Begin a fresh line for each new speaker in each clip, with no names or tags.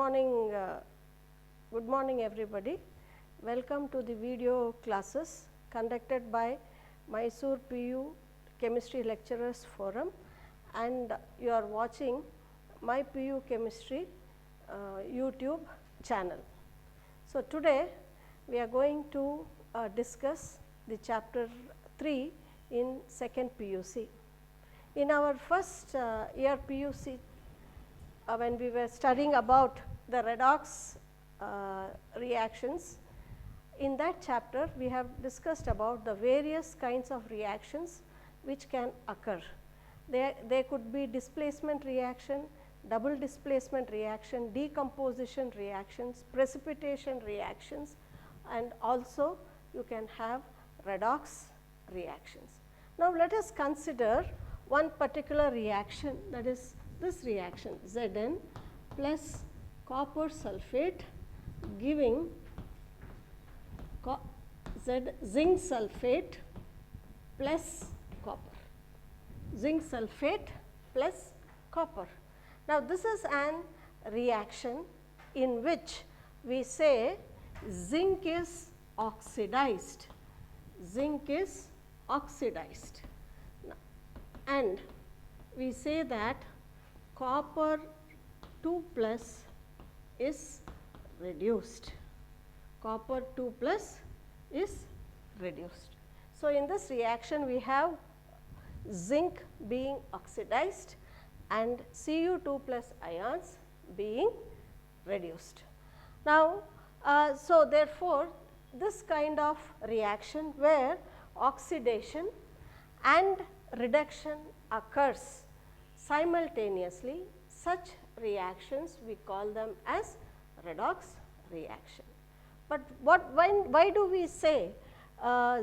morning, good morning everybody. Welcome to the video classes conducted by Mysore PU Chemistry Lecturers Forum, and you are watching my PU Chemistry YouTube channel. So, today we are going to discuss the chapter 3 in second PUC. In our first year PUC, when we were studying about the redox reactions, in that chapter we have discussed about the various kinds of reactions which can occur. They could be displacement reaction, double displacement reaction, decomposition reactions, precipitation reactions, and also you can have redox reactions. Now, let us consider one particular reaction, that is this reaction Zn plus copper sulphate giving zinc sulphate plus copper, zinc sulphate plus copper. Now, this is an reaction in which we say zinc is oxidized, zinc is oxidized, and we say that copper 2 plus is reduced, copper 2 plus is reduced. So, in this reaction we have zinc being oxidized and Cu2 plus ions being reduced. Now, so therefore, this kind of reaction where oxidation and reduction occurs simultaneously, such reactions we call them as redox reaction. But why do we say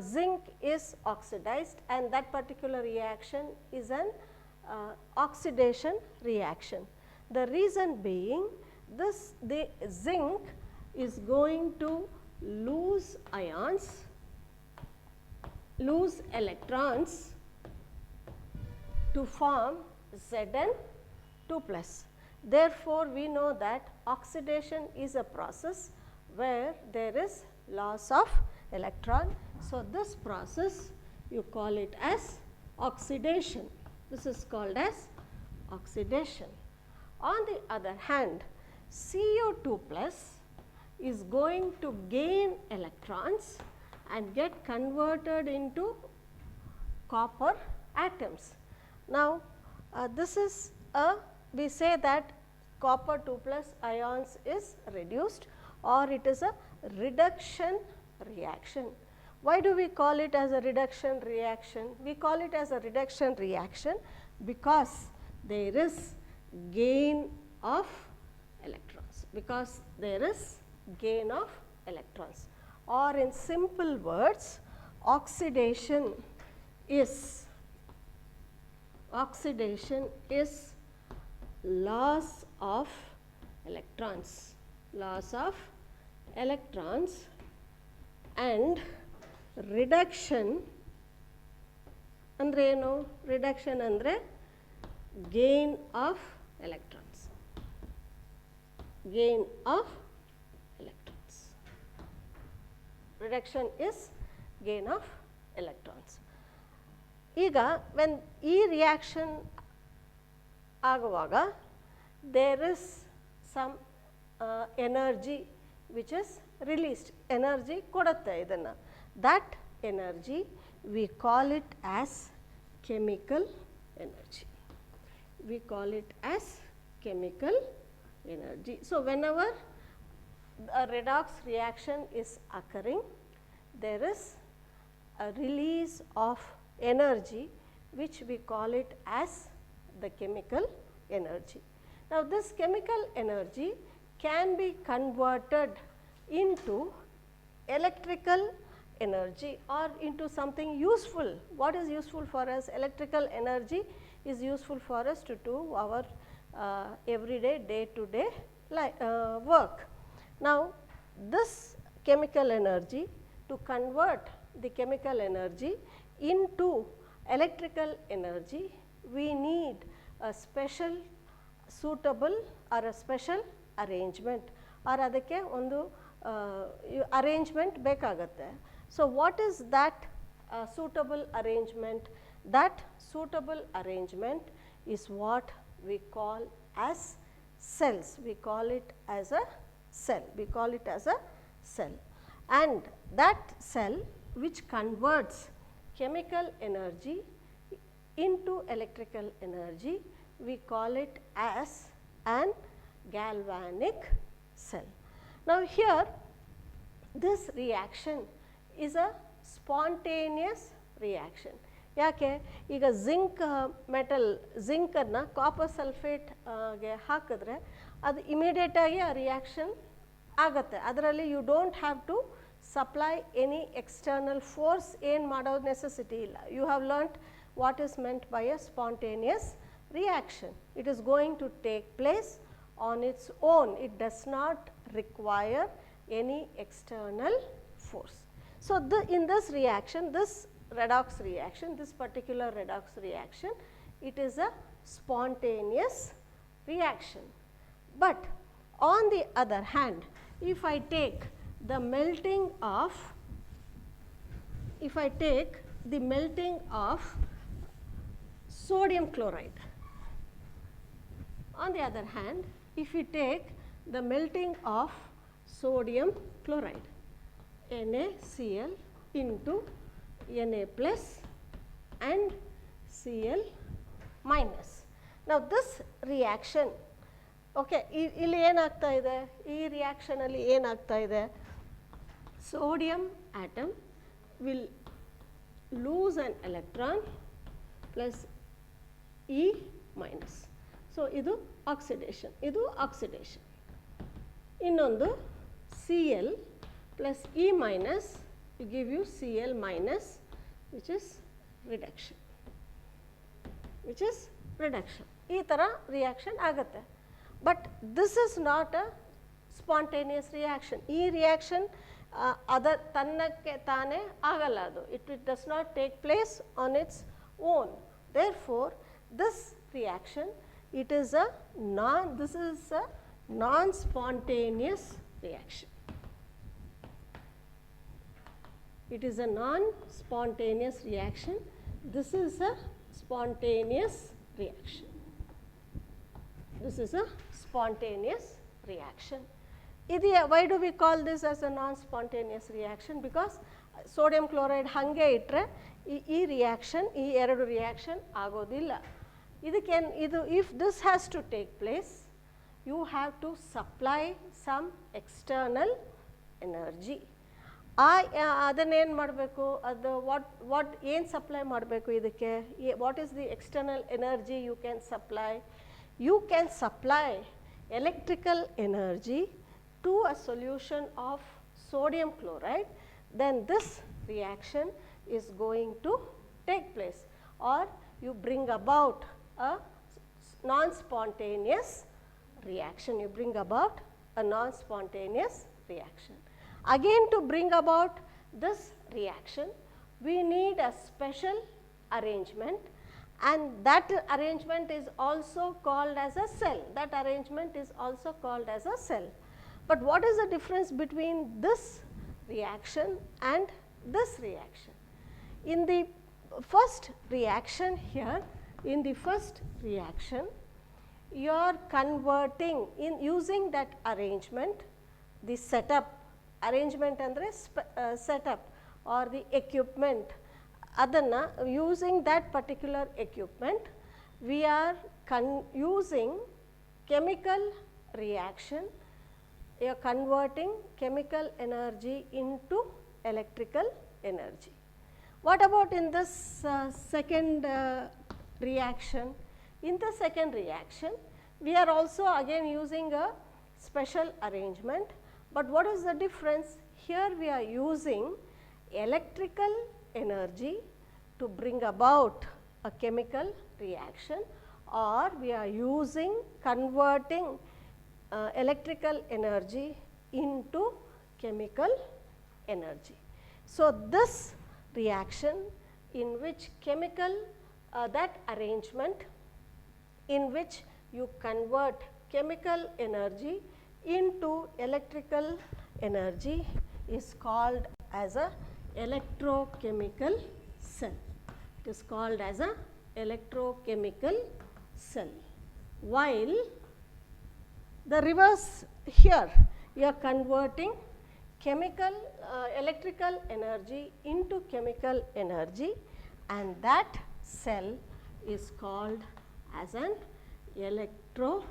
zinc is oxidized and that particular reaction is an oxidation reaction? The reason being the zinc is going to lose ions, lose electrons to form Zn 2 plus. Therefore, we know that oxidation is a process where there is loss of electron. So, this process you call it as oxidation. This is called as oxidation. On the other hand, Cu2 plus is going to gain electrons and get converted into copper atoms. Now, this is we say that copper 2 plus ions is reduced, or it is a reduction reaction. Why do we call it as a reduction reaction? We call it as a reduction reaction because there is gain of electrons, because there is gain of electrons, or in simple words, oxidation is loss of electrons, and reduction andre eno, reduction andre gain of electrons, gain of electrons. Reduction is gain of electrons. ಈಗ when ಈ reaction ಆಗುವಾಗ there is some energy which is released, energy ಕೊಡುತ್ತೆ ಇದನ್ನು, that energy we call it as chemical energy, we call it as chemical energy. So, whenever a redox reaction is occurring, there is a release of energy which we call it as the chemical energy. Now, this chemical energy can be converted into electrical energy or into something useful. What is useful for us? Electrical energy is useful for us to do our everyday, day to day work. Now, this chemical energy, to convert the chemical energy into electrical energy, we need a special suitable or a special arrangement or ಅದಕ್ಕೆ ಒಂದು arrangement ಬೇಕಾಗುತ್ತೆ. So what is that suitable arrangement? That suitable arrangement is what we call as cells. We call it as a cell. We call it as a cell. And that cell which converts chemical energy into electrical energy, we call it as an galvanic cell. Now here this reaction is a spontaneous reaction. ಯಾಕೆ ಈಗ zinc metal ಜಿಂಕನ್ನು copper ಸಲ್ಫೇಟ್ಗೆ ಹಾಕಿದ್ರೆ ಅದು ಇಮಿಡಿಯೇಟಾಗಿ ಆ reaction ಆಗುತ್ತೆ. ಅದರಲ್ಲಿ you don't have to supply any external force ಏನು ಮಾಡೋದು ನೆಸೆಸಿಟಿ ಇಲ್ಲ. You have learned what is meant by a spontaneous reaction. It is going to take place on its own. It does not require any external force. So in this reaction, this redox reaction, this particular redox reaction, it is a spontaneous reaction. But on the other hand, if I take the melting of sodium chloride, on the other hand, if we take the melting of sodium chloride, NaCl into Na plus and Cl minus. Now this reaction, okay, ಇಲ್ಲಿ ಏನಾಗ್ತಾ ಇದೆ, ಈ reaction ಅಲ್ಲಿ ಏನಾಗ್ತಾ ಇದೆ, sodium atom will lose an electron plus E minus. So ಇದು oxidation, ಇದು oxidation. ಇನ್ನೊಂದು Cl plus E minus will give you Cl minus, which is reduction. ಈ ಥರ ರಿಯಾಕ್ಷನ್ ಆಗುತ್ತೆ. But this is not a spontaneous reaction. ಈ reaction ತನ್ನಕ್ಕೆ ತಾನೇ ಆಗಲ್ಲ, ಅದು it does not take place on its own. Therefore this reaction it is a non-spontaneous reaction. It is a non-spontaneous reaction. This is a spontaneous reaction. This is a spontaneous reaction. Why do we call this as a non-spontaneous reaction? Because sodium chloride hange itre ಈ reaction, ಈ ಎರಡು reaction ಆಗೋದಿಲ್ಲ. If this has to take place, you have to supply some external energy. ಅದನ್ನೇನು ಮಾಡಬೇಕು, ಅದು what ಏನು supply ಮಾಡಬೇಕು ಇದಕ್ಕೆ, what is the external energy you can supply? You can supply electrical energy to a solution of sodium chloride, then this reaction is going to take place, or you bring about a non-spontaneous reaction. You bring about a non-spontaneous reaction. Again, to bring about this reaction, we need a special arrangement, and that arrangement is also called as a cell. That arrangement is also called as a cell. But what is the difference between this reaction and this reaction? In the first reaction here, in the first reaction, you are converting, in using that arrangement, the setup, arrangement andre setup or the equipment, adanna using that particular equipment, we are using chemical reaction, you are converting chemical energy into electrical energy. What about in this second reaction? In the second reaction, we are also again using a special arrangement, but what is the difference? Here we are using electrical energy to bring about a chemical reaction, or we are using converting electrical energy into chemical energy. So this reaction in which chemical that arrangement in which you convert chemical energy into electrical energy is called as a electrochemical cell. It is called as a electrochemical cell. While the reverse here, you are converting chemical electrical energy into chemical energy, and that cell is called as an electrolytic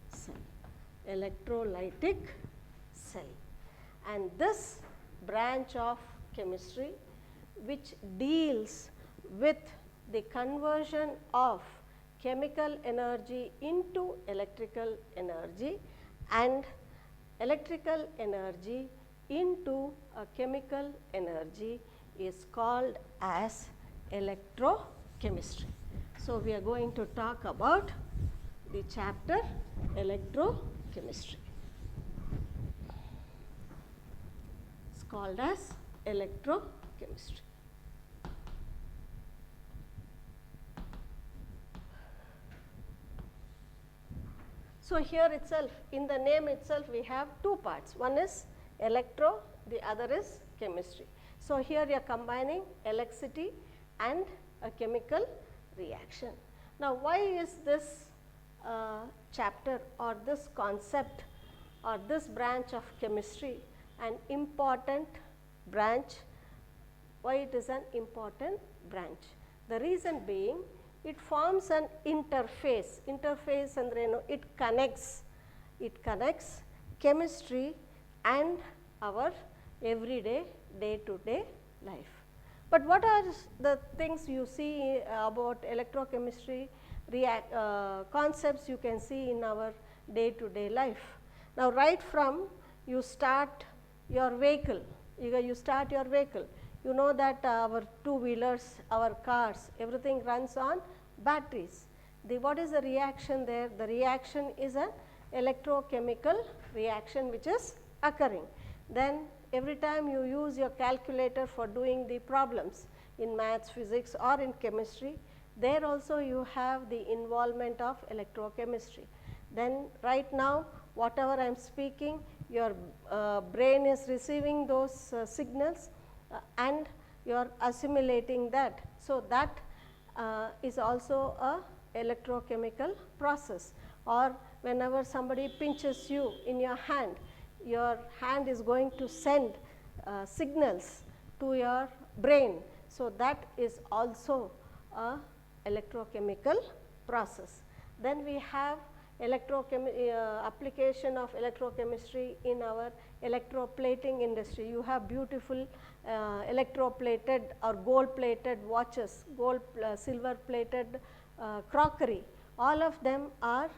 cell. Electrolytic cell. And this branch of chemistry which deals with the conversion of chemical energy into electrical energy and electrical energy into a chemical energy is called as electrochemistry. So, we are going to talk about the chapter electrochemistry. It is called as electrochemistry. So, here itself, in the name itself, we have two parts. One is electro, the other is chemistry. So, here you are combining electricity and a chemical reaction. Now, why is this chapter or this concept or this branch of chemistry an important branch? Why it is an important branch? The reason being, it forms an interface. Interface andreno, it connects chemistry and our everyday day to day life. But what are the things you see about electrochemistry concepts you can see in our day to day life? Now, right from you start your vehicle, you know that our two-wheelers, our cars, everything runs on batteries. What is the reaction there? The reaction is an electrochemical reaction which is occurring. Then every time you use your calculator for doing the problems in maths, physics or in chemistry, there also you have the involvement of electrochemistry. Then right now whatever I am speaking, your brain is receiving those signals and you are assimilating that. So, that is also a electrochemical process. Or whenever somebody pinches you in your hand is going to send signals to your brain. So, that is also a electrochemical process. Then we have application of electrochemistry in our electroplating industry. You have beautiful electroplated or gold plated watches, silver plated crockery. All of them are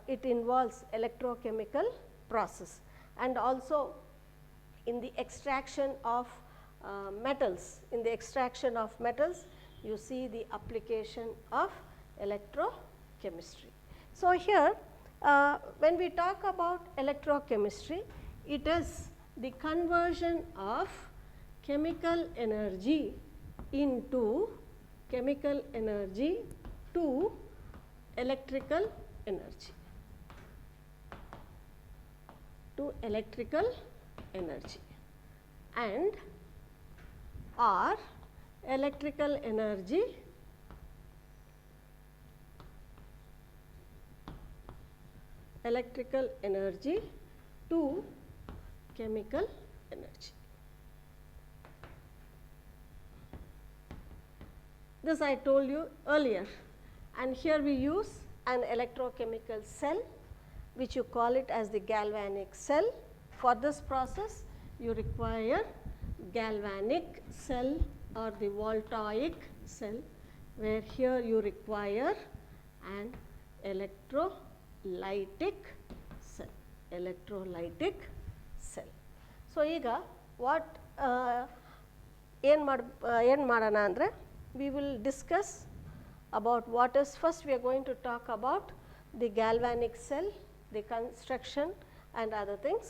it involves electrochemical process. And also in the extraction of metals, you see the application of electrochemistry. So, here when we talk about electrochemistry, it is the conversion of chemical energy to electrical energy. And or electrical energy to chemical energy. This I told you earlier, and here we use an electrochemical cell which you call it as the galvanic cell. For this process you require galvanic cell or the voltaic cell, where here you require an electrolytic cell. So, ಈಗ what ಏನು ಮಾಡೋಣ ಅಂದರೆ, we will discuss about what is, first we are going to talk about the galvanic cell, the construction and other things,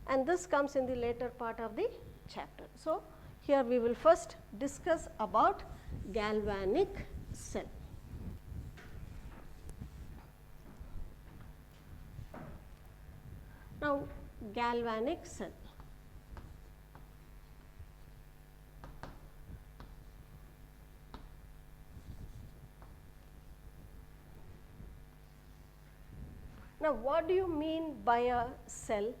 and this comes in the later part of the chapter. So, here we will first discuss about galvanic cell. Now, galvanic cell. Now, what do you mean by a cell?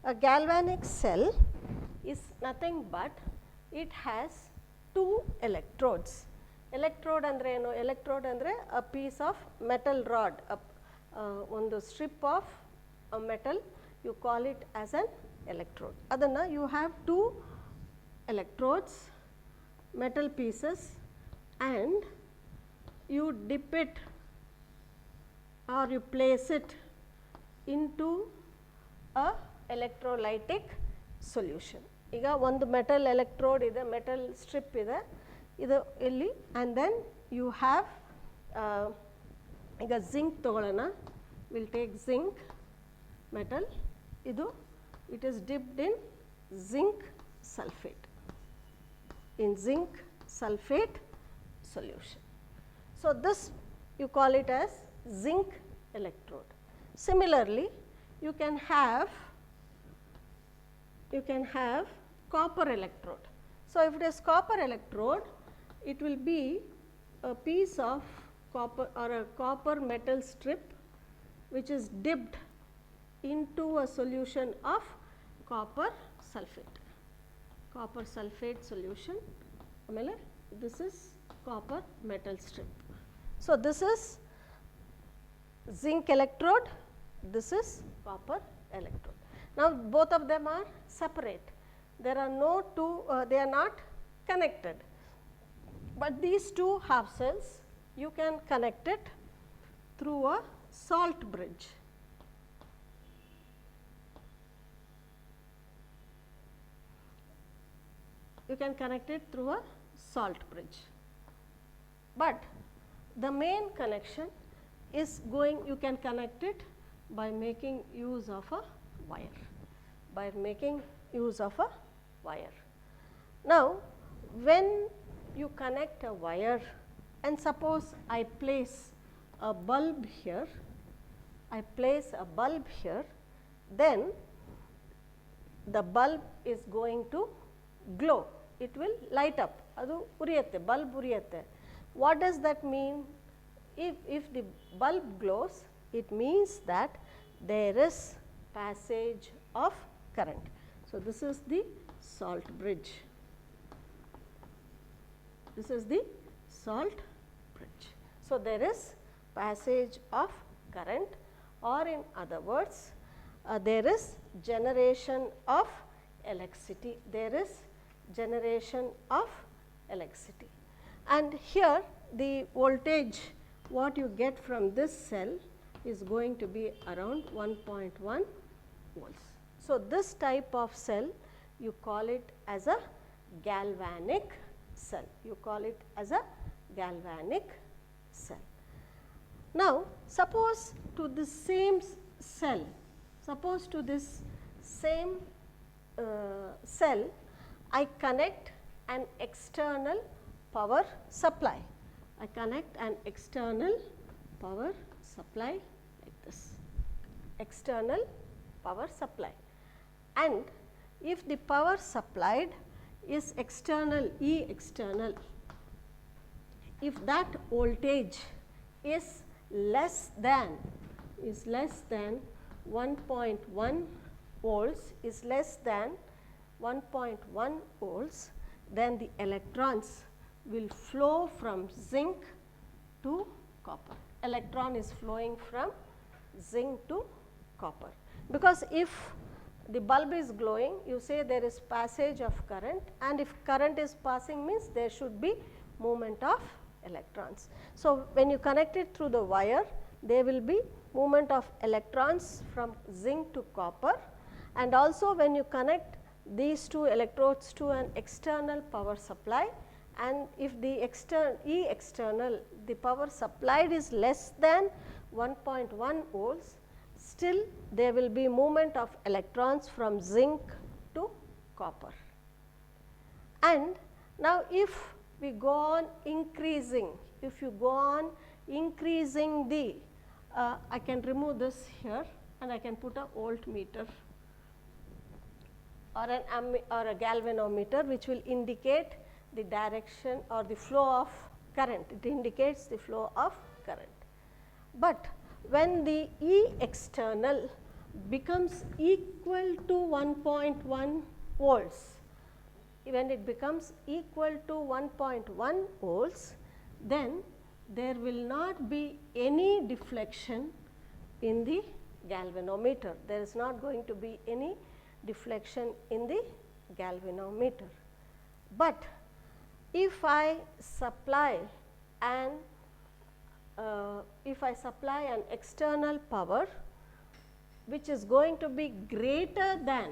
A galvanic cell is nothing but it has two electrodes. Electrode andre eno? Electrode andre a piece of metal rod, one strip of a metal, you call it as an electrode. Adanna you have two electrodes, metal pieces, and you dip it or you place it into a electrolytic solution. ಈಗ ಒಂದು metal electrode ಇದೆ, metal strip ಇದೆ ಇದು ಇಲ್ಲಿ, and then you have ಈಗ zinc ತಗೊಳ್ಳೋಣ, will take zinc metal, ಇದು it is dipped in zinc sulphate, in zinc sulphate solution. So, this you call it as zinc electrode. Similarly, you can have copper electrode. So, if it is copper electrode, it will be a piece of copper or a copper metal strip which is dipped into a solution of copper sulfate solution. Amele, this is copper metal strip. So, this is zinc electrode, this is copper electrode. Now, both of them are separate, there are no two, they are not connected, but these two half cells you can connect it through a salt bridge. You can connect it through a salt bridge, but the main connection is going, you can connect it by making use of a wire, Now, when you connect a wire and suppose I place a bulb here, then the bulb is going to glow, it will light up, adu uriyutte, bulb uriyutte. What does that mean? If the bulb glows, it means that there is passage of current. So, this is the salt bridge. So, there is passage of current, or in other words, there is generation of electricity. And here the voltage what you get from this cell is going to be around 1.1 volts. So, this type of cell you call it as a galvanic cell. Now, suppose to this same cell, I connect an external power supply. Like this, external power supply, and if the power supplied is external, E external, if that voltage is less than 1.1 volts, then the electrons will flow from zinc to copper. Electron is flowing from zinc to copper, because if the bulb is glowing, you say there is passage of current, and if current is passing means there should be movement of electrons. So, when you connect it through the wire, there will be movement of electrons from zinc to copper, and also when you connect these two electrodes to an external power supply, and if the E external, the power supplied is less than 1.1 volts, still there will be movement of electrons from zinc to copper. And now, if we go on increasing, the I can remove this here and I can put a voltmeter or or a galvanometer, which will indicate the direction or the flow of current. It indicates the flow of current. But when the E external becomes equal to 1.1 volts, when it becomes equal to 1.1 volts, then there will not be any deflection in the galvanometer. There is not going to be any deflection in the galvanometer. But if I supply an external power which is going to be greater than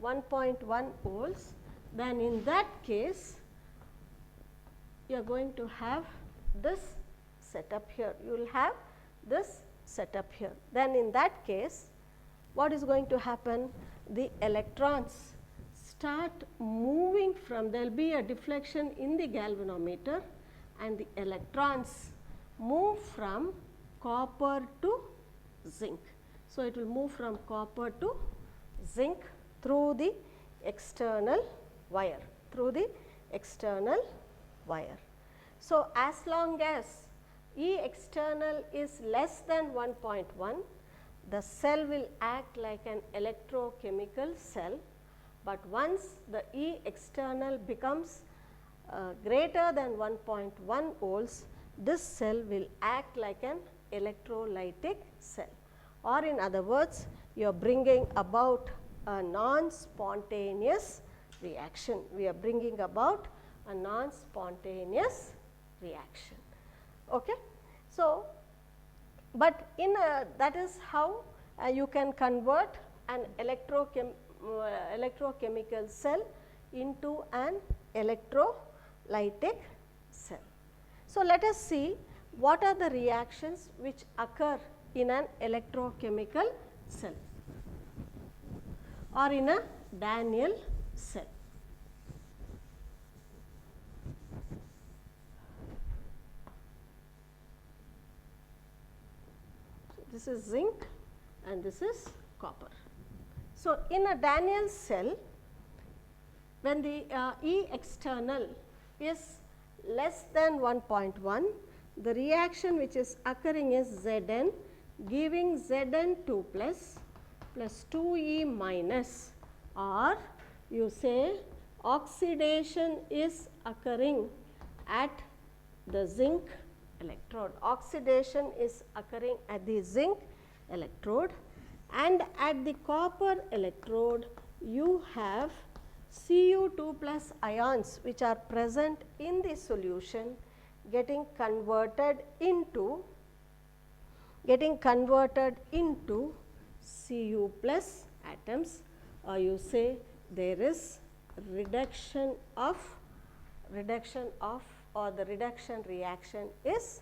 1.1 volts, then in that case you are going to have this setup here. You will have this setup here. Then in that case, what is going to happen? The electrons start moving from, there will be a deflection in the galvanometer, and the electrons move from copper to zinc. So, it will move from copper to zinc through the external wire, So, as long as E external is less than 1.1, the cell will act like an electrochemical cell, but once the E external becomes greater than 1.1 volts, this cell will act like an electrolytic cell, or in other words, you are bringing about a non-spontaneous reaction. We are bringing about a non-spontaneous reaction. Okay? So, but in that is how you can convert an electrochemical cell into an electrolytic cell. So, let us see what are the reactions which occur in an electrochemical cell or in a Daniell cell. This is zinc and this is copper. So, in a Daniell cell, when the E external is less than 1.1, the reaction which is occurring is Zn, giving Zn2 plus 2E minus, or you say oxidation is occurring at the zinc electrode. Oxidation is occurring at the zinc electrode, and at the copper electrode you have Cu2 plus ions which are present in the solution getting converted into Cu plus atoms, or you say there is reduction of or the reduction reaction is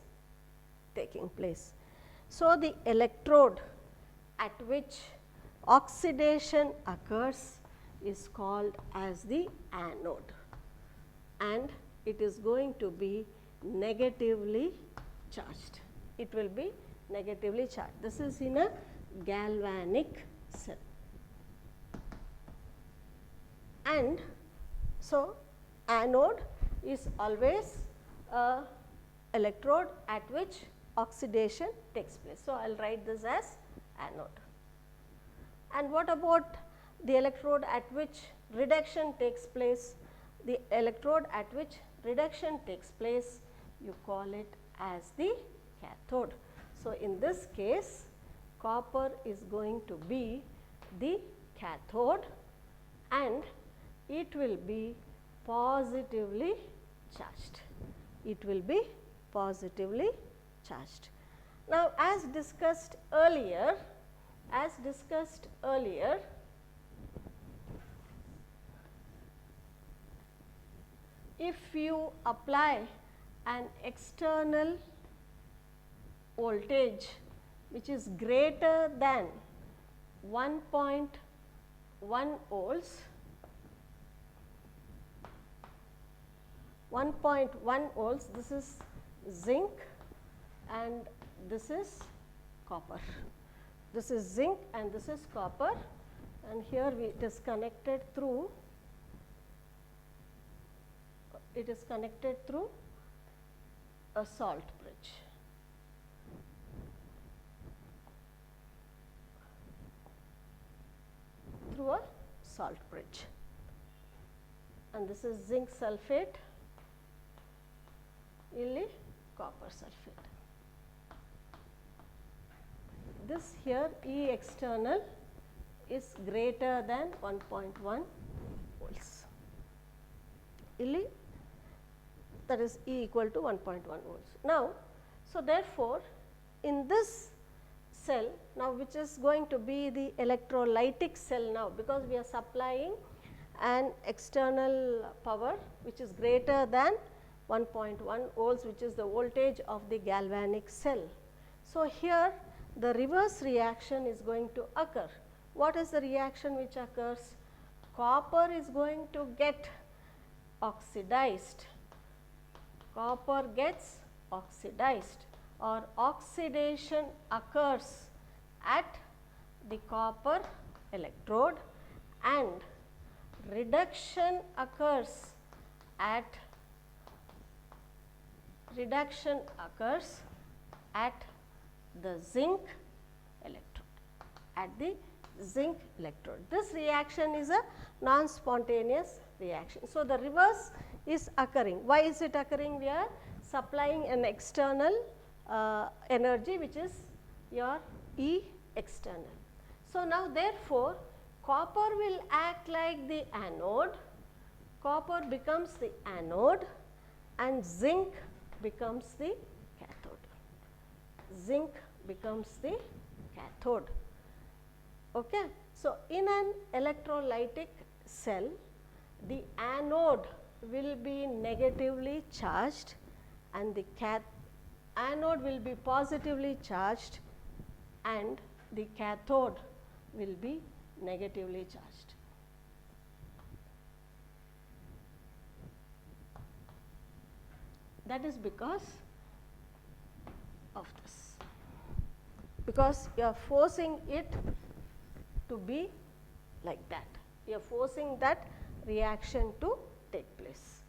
taking place. So, the electrode at which oxidation occurs is called as the anode, and it is going to be negatively charged. It will be negatively charged. This is in a galvanic cell. And so, anode is always a electrode at which oxidation takes place. So, I will write this as anode. And what about the electrode at which reduction takes place? The electrode at which reduction takes place, you call it as the cathode. So, in this case, copper is going to be the cathode, and it will be positively charged. It will be positively charged. Now, as discussed earlier, if you apply an external voltage which is greater than 1.1 volts, 1.1 volts, this is zinc and this is copper. this is zinc and this is copper, and here it is connected through a salt bridge. Through a salt bridge, and this is zinc sulphate, ಇಲ್ಲಿ copper sulphate. This here E external is greater than 1.1 volts. Illi that is E equal to 1.1 volts. Now, so therefore, in this cell now, which is going to be the electrolytic cell now, because we are supplying an external power which is greater than 1.1 volts, which is the voltage of the galvanic cell. So, here the reverse reaction is going to occur. What is the reaction which occurs? Copper is going to get oxidized, copper gets oxidized, or oxidation occurs at the copper electrode and reduction occurs at the zinc electrode, This reaction is a non-spontaneous reaction. So, the reverse is occurring. Why is it occurring? We are supplying an external energy, which is your E external. So, now therefore, copper will act like the anode, copper becomes the anode and zinc becomes the cathode. Zinc becomes the cathode. Okay. So, in an electrolytic cell, the anode will be negatively charged and the anode will be positively charged and the cathode will be negatively charged. That is because of this, because you are forcing it to be like that, you are forcing that reaction to take place.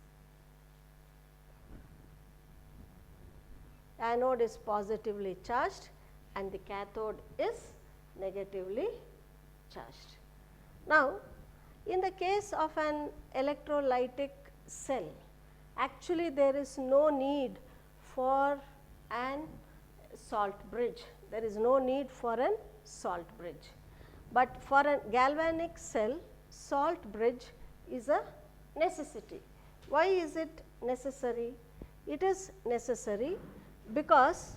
Anode is positively charged and the cathode is negatively charged. Now, in the case of an electrolytic cell, actually there is no need for an salt bridge, there is no need for an salt bridge. But for a galvanic cell, salt bridge is a necessity. Why is it necessary? It is necessary because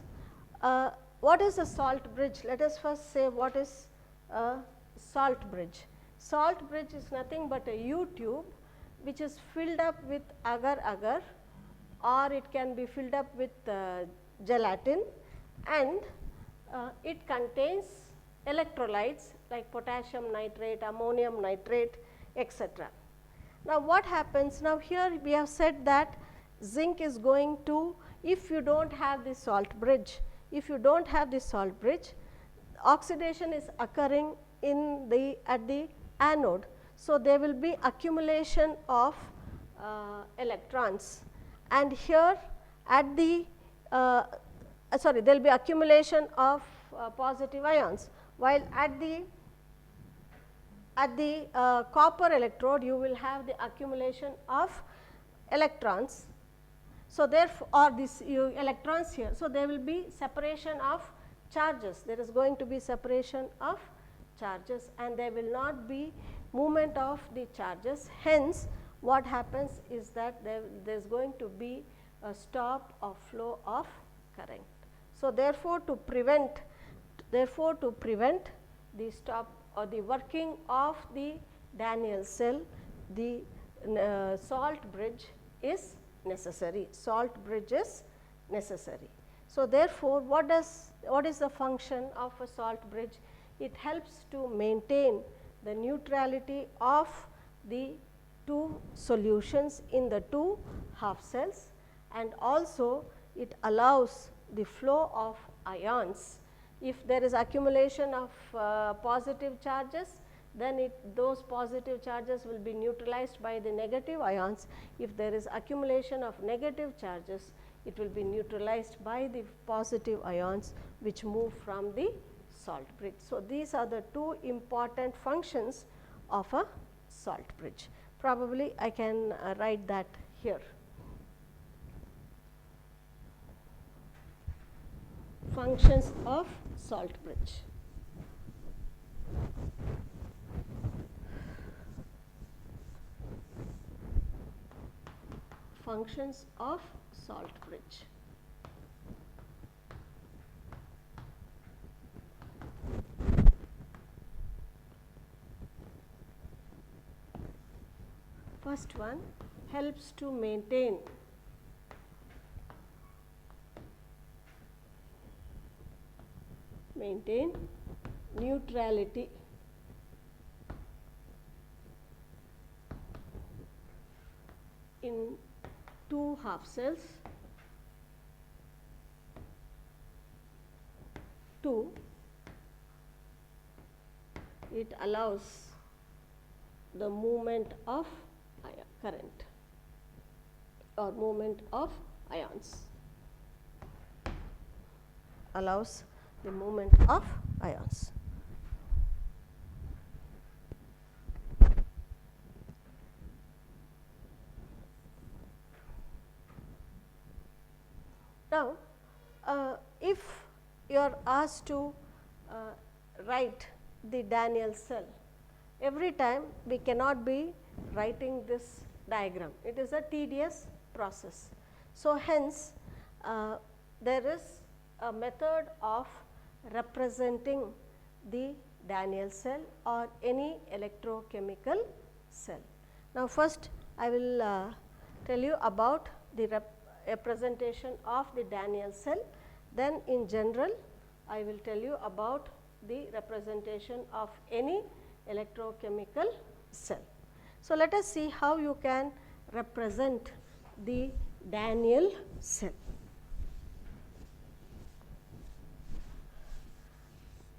what is a salt bridge? Let us first say what is a salt bridge. Salt bridge is nothing but a U-tube which is filled up with agar-agar, or it can be filled up with gelatin, and it contains electrolytes like potassium nitrate, ammonium nitrate, etc. Now, what happens? Now, here we have said that zinc is going to, if you do not have the salt bridge, oxidation is occurring at the anode. So, there will be accumulation of electrons, and here at the there will be accumulation of positive ions, while at the copper electrode you will have the accumulation of electrons. So, therefore, or this electrons here. So, there will be separation of charges, there is going to be separation of charges and there will not be movement of the charges. Hence, what happens is that there is going to be a stop of flow of current. So, therefore, to prevent the stop or the working of the Daniell cell, the salt bridge is necessary. So, therefore, what is the function of a salt bridge? It helps to maintain the neutrality of the two solutions in the two half cells, and also it allows the flow of ions If there is accumulation of positive charges, then those positive charges will be neutralized by the negative ions. If there is accumulation of negative charges, it will be neutralized by the positive ions which move from the salt bridge. So, these are the two important functions of a salt bridge. Probably I can write that here. Functions of salt bridge. Functions of salt bridge. First one, helps to maintain neutrality in two half cells. 2, it allows the movement of current or movement of ions, allows the movement of ions. Now, if you are asked to write the Daniell cell, every time we cannot be writing this diagram. It is a tedious process. So, hence there is a method of representing the Daniell cell or any electrochemical cell. Now, first I will tell you about the representation of the Daniell cell, then in general I will tell you about the representation of any electrochemical cell. So, let us see how you can represent the Daniell cell.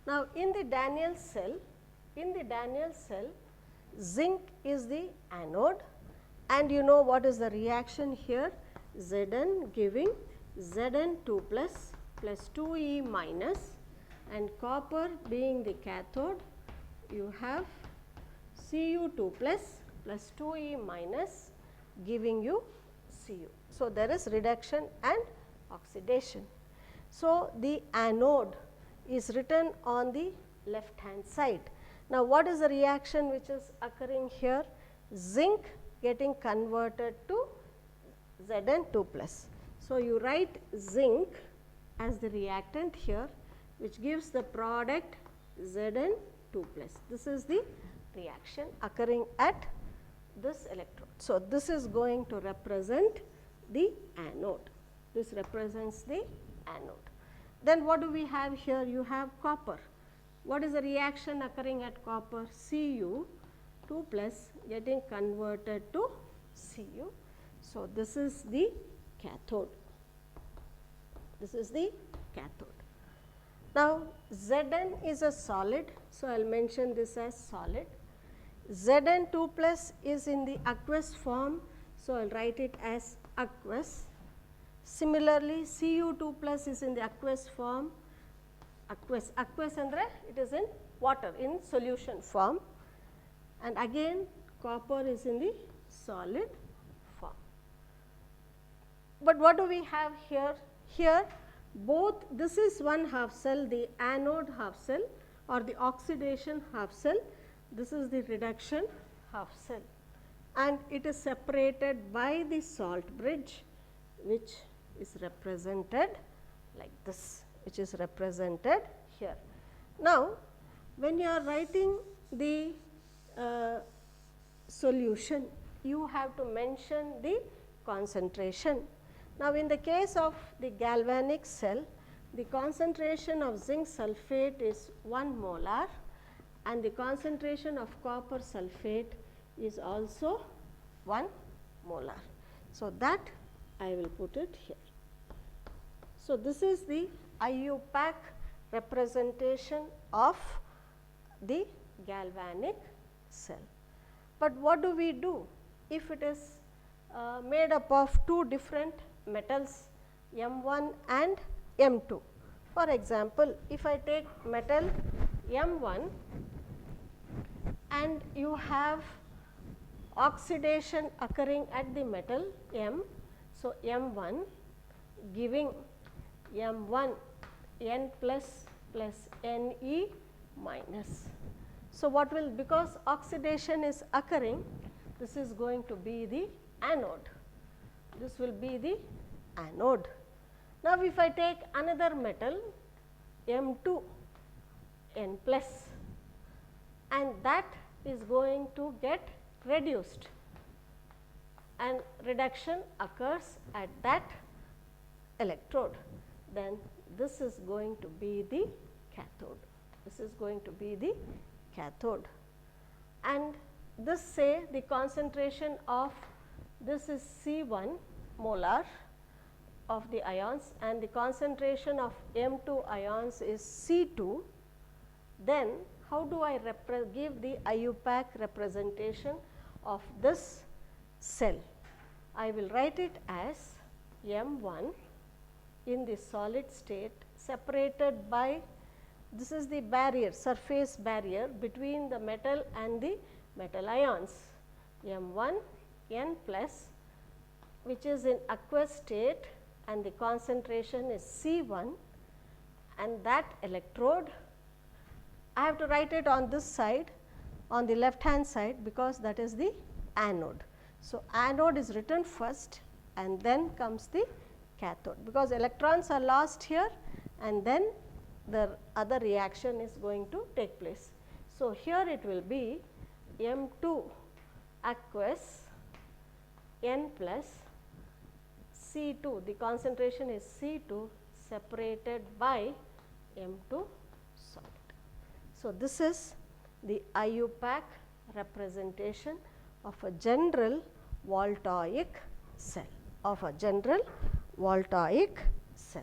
Now, in the Daniell cell, zinc is the anode, and you know what is the reaction here, Zn giving Zn2 plus 2E minus, and copper being the cathode, you have Cu2 plus 2E minus giving you Cu. So, there is reduction and oxidation. So, the anode is written on the left hand side. Now, what is the reaction which is occurring here? Zinc getting converted to Zn2 plus. So, you write zinc as the reactant here, which gives the product Zn2 plus. This is the reaction occurring at this electrode. So, this is going to represent the anode. This represents the anode. Then what do we have here? You have copper. What is the reaction occurring at copper? Cu2 plus getting converted to Cu. So, this is the cathode. This is the cathode. Now, Zn is a solid. So, I will mention this as solid. Zn2 plus is in the aqueous form. So, I will write it as aqueous. Similarly, Cu2 plus is in the aqueous form. Aqueous andre it is in water, in solution form, and again copper is in the solid form. But what do we have here? Here both, this is one half cell, the anode half cell or the oxidation half cell, this is the reduction half cell, and it is separated by the salt bridge, which is represented like this, which is represented here. Now, when you are writing the solution, you have to mention the concentration. Now, in the case of the galvanic cell, the concentration of zinc sulphate is 1 molar and the concentration of copper sulphate is also 1 molar. So, that I will put it here. So, this is the IUPAC representation of the galvanic cell. But what do we do if it is made up of two different metals M1 and M2? For example, if I take metal M1 and you have oxidation occurring at the metal M, so M1 giving M1 N plus Ne minus. So, what will, because oxidation is occurring, this is going to be the anode, this will be the anode. Now, if I take another metal M2 N plus, and that is going to get reduced, and reduction occurs at that electrode, then this is going to be the cathode. This is going to be the cathode, and this, say the concentration of this is C1 molar of the ions and the concentration of M2 ions is C2, then how do I give the IUPAC representation of this cell? I will write it as M1 in the solid state separated by, this is the barrier, surface barrier between the metal and the metal ions, M1 N plus, which is in aqueous state and the concentration is C1, and that electrode, I have to write it on this side, on the left hand side, because that is the anode. So, anode is written first and then comes the cathode, because electrons are lost here and then the other reaction is going to take place. So, here it will be M2 aqueous N plus C2, the concentration is C2 separated by M2 solid. So, this is the IUPAC representation of a general voltaic cell, of a general voltaic cell.